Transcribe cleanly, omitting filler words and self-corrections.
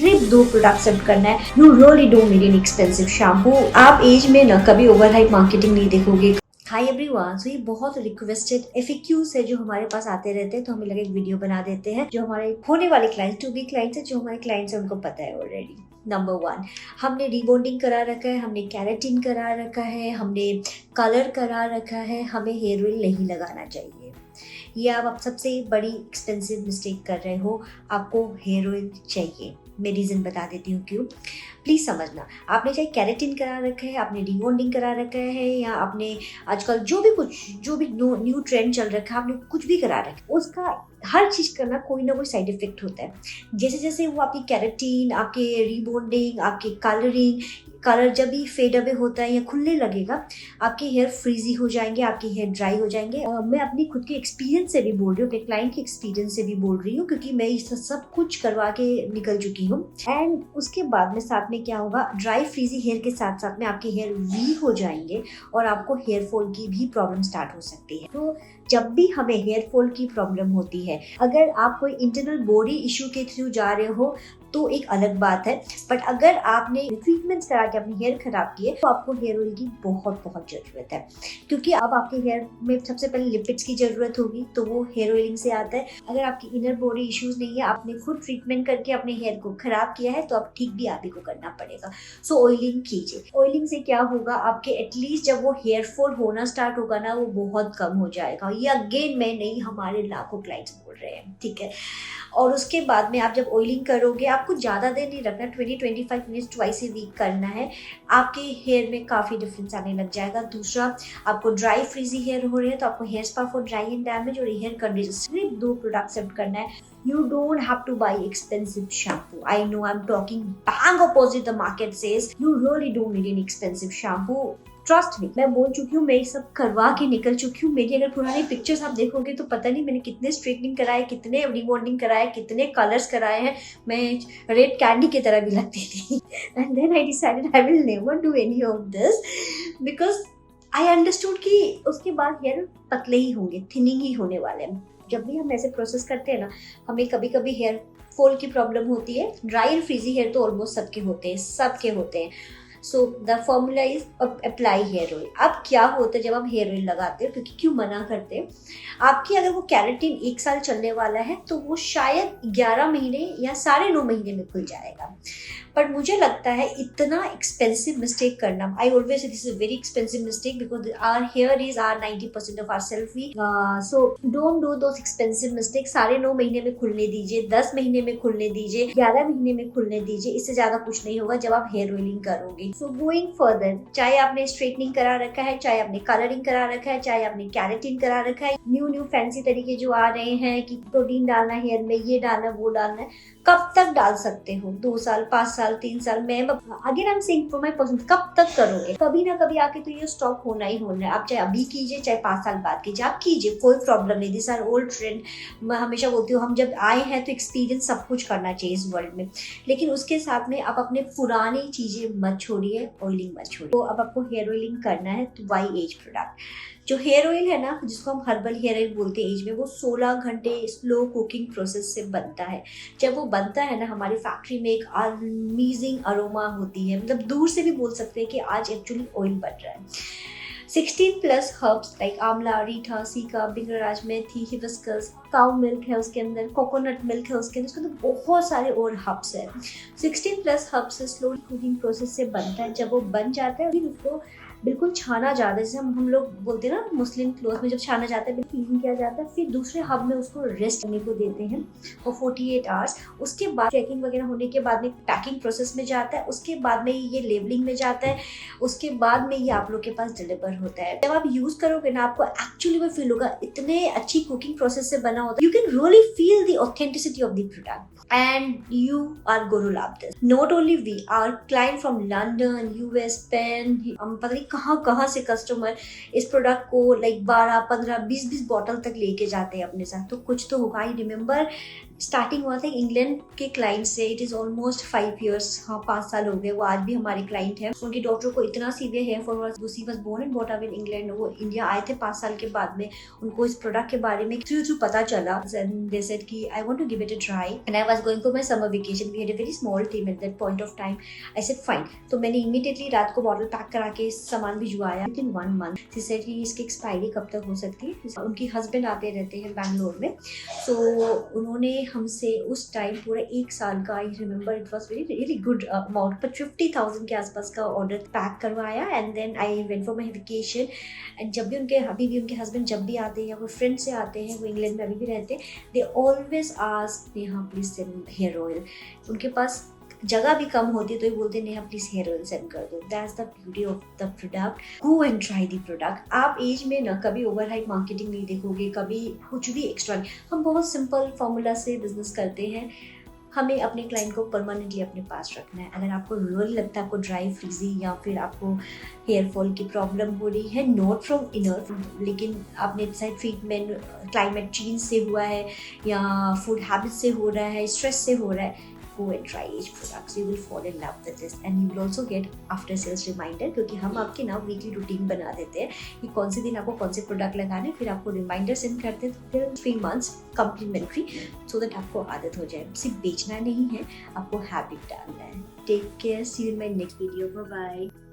सिर्फ 2 product set करना है। You really don't need an expensive shampoo. आप एज में ना कभी ओवर हाइप मार्केटिंग नहीं देखोगे। हाय एवरीवन, सो ये बहुत रिक्वेस्टेड एफएक्यूज है जो हमारे पास आते रहते हैं, तो हमें लगा एक वीडियो बना देते हैं। जो हमारे होने वाले क्लाइंट्स, टू बी क्लाइंट्स है, जो हमारे क्लाइंट्स है उनको पता है ऑलरेडी। नंबर 1, हमने रीबॉन्डिंग करा रखा है, हमने कैरेटिन करा रखा है, हमने कलर करा रखा है, हमें हेयर ऑयल नहीं लगाना चाहिए। ये आप सबसे बड़ी एक्सपेंसिव मिस्टेक कर रहे हो। आपको हेयर ऑयल चाहिए। मैं रीज़न बता देती हूँ क्यों। प्लीज़ समझना, आपने चाहे कैरेटिन करा रखा है, आपने रीबॉन्डिंग करा रखा है, या आपने आजकल जो भी न्यू ट्रेंड चल रखा है, आपने कुछ भी करा रखा है, उसका हर चीज़ का ना कोई साइड इफेक्ट होता है। जैसे जैसे वो आपकी कैरेटिन, आपके रीबॉन्डिंग, आपके कलर जब भी फेड अवे होता है या खुलने लगेगा, आपके हेयर फ्रीजी हो जाएंगे, आपके हेयर ड्राई हो जाएंगे। मैं अपनी खुद के एक्सपीरियंस से भी बोल रही हूँ, अपने क्लाइंट के एक्सपीरियंस से भी बोल रही हूँ, क्योंकि मैं सब कुछ करवा के निकल चुकी हूँ। एंड उसके बाद में साथ में क्या होगा, ड्राई फ्रीजी हेयर के साथ साथ में आपके हेयर वीक हो जाएंगे और आपको हेयर फॉल की भी प्रॉब्लम स्टार्ट हो सकती है। तो जब भी हमें हेयर फॉल की प्रॉब्लम होती है, अगर आप कोई इंटरनल बॉडी इश्यू के थ्रू जा रहे हो तो एक अलग बात है, बट अगर आपने ट्रीटमेंट्स करा के अपनी हेयर खराब की है तो आपको हेयर ऑयल की बहुत जरूरत है। क्योंकि अब आपके हेयर में सबसे पहले लिपिड्स की जरूरत होगी, तो वो हेयर ऑयलिंग से आता है। अगर आपकी इनर बॉडी इश्यूज नहीं है, आपने खुद ट्रीटमेंट करके अपने हेयर को खराब किया है, तो आप ठीक भी आप ही को करना पड़ेगा। सो ऑयलिंग कीजिए। ऑयलिंग से क्या होगा, आपके एटलीस्ट जब वो हेयर फॉल होना स्टार्ट होगा ना, वो बहुत कम हो जाएगा। ये अगेन मैं नहीं, हमारे लाखों क्लाइंट्स बोल रहे हैं, ठीक है। और उसके बाद में आप जब ऑयलिंग करोगे, आपको ज़्यादा देर नहीं रखना, 20-25 मिनट्स ट्वाइस ए वीक करना है। आपके हेयर में काफ़ी डिफरेंस आने लग जाएगा। दूसरा, आपको ड्राई फ्रीजी हेयर हो रहे हैं तो आपको hair spa for dry and damage और हेयर कंडीशनर, सिर्फ 2 प्रोडक्ट सेट करना है। You don't have to buy expensive shampoo. I know I'm talking bang opposite the market says. You really don't need an expensive shampoo. Trust me, मैं बोल चुकी हूँ, मैं सब करवा के निकल चुकी हूँ। मेरी अगर पुरानी पिक्चर्स आप देखोगे तो पता नहीं मैंने कितने स्ट्रेटनिंग कराए, कितने रीबॉन्डिंग कराए, कितने कलर्स कराए हैं। मैं रेड कैंडी की तरह भी लगती थी। And then I decided I will never do any of this, because I understood कि उसके बाद हेयर पतले ही होंगे, थिनिंग ही होने वाले हैं। जब भी हम ऐसे प्रोसेस करते हैं ना, हमें कभी कभी हेयर फॉल की प्रॉब्लम होती है। ड्राई एंड फ्रीजी हेयर तो ऑलमोस्ट सबके होते हैं। So the formula is apply hair oil. अब क्या होता है जब आप हेयर ऑयल लगाते हो, क्योंकि क्यों मना करते हैं, आपकी अगर वो कैरेटिन 1 साल चलने वाला है तो वो शायद 11 महीने या 9.5 महीने में खुल जाएगा। पर मुझे लगता है इतना एक्सपेंसिव मिस्टेक करना, I always say this is very expensive mistake, because our hair is are 90% of our self we. So don't do those expensive mistake. 9.5 महीने में खुलने दीजिए, 10 महीने में खुलने दीजिए, 11 महीने में खुलने दीजिए। इससे ज्यादा कुछ नहीं होगा जब आप हेयर ऑयलिंग करोगे। सो गोइंग फर्दर, चाहे आपने स्ट्रेटनिंग करा रखा है, चाहे आपने कलरिंग करा रखा है, चाहे आपने कैरेटिन करा रखा है, न्यू फैंसी तरीके जो आ रहे हैं कि प्रोटीन डालना है हेयर में, ये डालना वो डालना है, कब तक डाल सकते हो? 2 साल, 5 साल, 3 साल? मैं again I am saying for my person, कब तक करोगे? कभी ना कभी आके तो ये स्टॉप होना ही होना है। आप चाहे अभी कीजिए, चाहे 5 साल बाद कीजिए, आप कीजिए, कोई प्रॉब्लम नहीं। This are old trend. मैं हमेशा बोलती हूँ, हम जब आए हैं तो एक्सपीरियंस सब कुछ करना चाहिए इस वर्ल्ड में, लेकिन उसके साथ में आप अपने पुरानी चीजें मत छोड़िए, ऑयलिंग मत छोड़िए। तो अब आपको हेयर ऑयलिंग करना है तो वाई एज प्रोडक्ट। जो हेयर ऑयल है ना, जिसको हम हर्बल हेयर ऑयल बोलते हैं एज में, वो 16 घंटे स्लो कुकिंग प्रोसेस से बनता है। जब वो बनता है ना, हमारी फैक्ट्री में एक अमेजिंग अरोमा होती है, मतलब दूर से भी बोल सकते हैं कि आज एक्चुअली ऑयल बन रहा है। 16+ हर्ब्स लाइक आंवला, रीठा, सीका, बिंगराज, मेथी, हिबिस्कस, काउ मिल्क है उसके अंदर, कोकोनट मिल्क है उसके अंदर बहुत सारे और हर्ब्स है। 16+ हर्ब्स से स्लो कुकिंग प्रोसेस से बनता है। जब वो बन जाता है फिर उसको बिल्कुल छाना जाता है, जैसे हम लोग बोलते हैं ना मुस्लिम क्लोथ में, जब छाना जाता है बिल्कुल क्लीन किया जाता है, फिर दूसरे हब में उसको रेस्ट करने को देते हैं और 48 आवर्स। उसके बाद चेकिंग वगैरह होने के बाद में पैकिंग प्रोसेस में जाता है, उसके बाद में ये लेबलिंग में जाता है, उसके बाद में ये आप लोग के पास डिलीवर होता है। जब आप यूज करोगे ना, आपको एक्चुअली वो फील होगा, इतने अच्छी कुकिंग प्रोसेस से बना होता है। You can really feel the authenticity of the product and you are going to love this. Not only we, our client from London, US, Spain, पता नहीं कहाँ से कस्टमर इस प्रोडक्ट को लाइक 12, 15, 20 बॉटल तक लेके जाते हैं अपने साथ। तो कुछ तो होगा। आई रिमेम्बर स्टार्टिंग हुआ था इंग्लैंड के क्लाइंट से। इट इज ऑलमोस्ट 5 years, हाँ 5 साल हो गए। वो आज भी हमारे क्लाइंट हैं। उनकी डॉटर को इतना सीवियर हेयर फॉल हुआ, she was born and bought up in England. वो इंडिया आए थे 5 साल के बाद में। उनको इस प्रोडक्ट के बारे में थ्रू पता चला एंड दे सेड कि I want to give it a try and I was going for my summer vacation. We had a very small team at that point of time. I said fine. तो मैंने immediately रात को bottle pack करा के सामान भिजवाया। With in 1 month she said कि इसकी एक्सपायरी कब तक हो सकती है। उनकी हस्बैंड आते रहते हैं बैंगलोर में, तो उन्होंने हमसे उस टाइम पूरा 1 साल का, I remember it was very really good amount, पर 50,000 के आसपास का ऑर्डर पैक करवाया। And then I went for my vacation. एंड जब भी अभी भी उनके हस्बैंड जब भी आते हैं या कोई फ्रेंड से आते हैं, वो इंग्लैंड में अभी भी रहते हैं, they always ask Neha please send hair oil. उनके पास जगह भी कम होती है तो ये बोलते Neha please hair oil send कर दो। That's the beauty of the product. Go and try the product. आप एज में ना कभी ओवर हाइप मार्केटिंग नहीं देखोगे, कभी कुछ भी एक्स्ट्रा। हम बहुत सिंपल फॉर्मूला से बिजनेस करते हैं। हमें अपने क्लाइंट को परमानेंटली अपने पास रखना है। अगर आपको रियली लगता है आपको ड्राई फ्रीजी या फिर आपको हेयर फॉल की प्रॉब्लम हो रही है, नॉट फ्रॉम इनर, लेकिन आपने डिसाइड ट्रीटमेंट क्लाइमेट चेंज से हुआ है या फूड हैबिट से हो रहा है, स्ट्रेस से हो रहा है, go and try each products. You will fall in love with this and you will also get after sales reminder, क्योंकि हम आपके ना वीकली रूटीन बना देते हैं कि कौन से दिन आपको कौन से प्रोडक्ट लगाने, फिर आपको रिमाइंडर सेंड करते हैं। फिर 3 months कम्प्लीमेंट्री, सो दैट आपको आदत हो जाए। सिर्फ बेचना नहीं है, आपको हैबिट डालना है। Take care, see you in my next video, bye bye.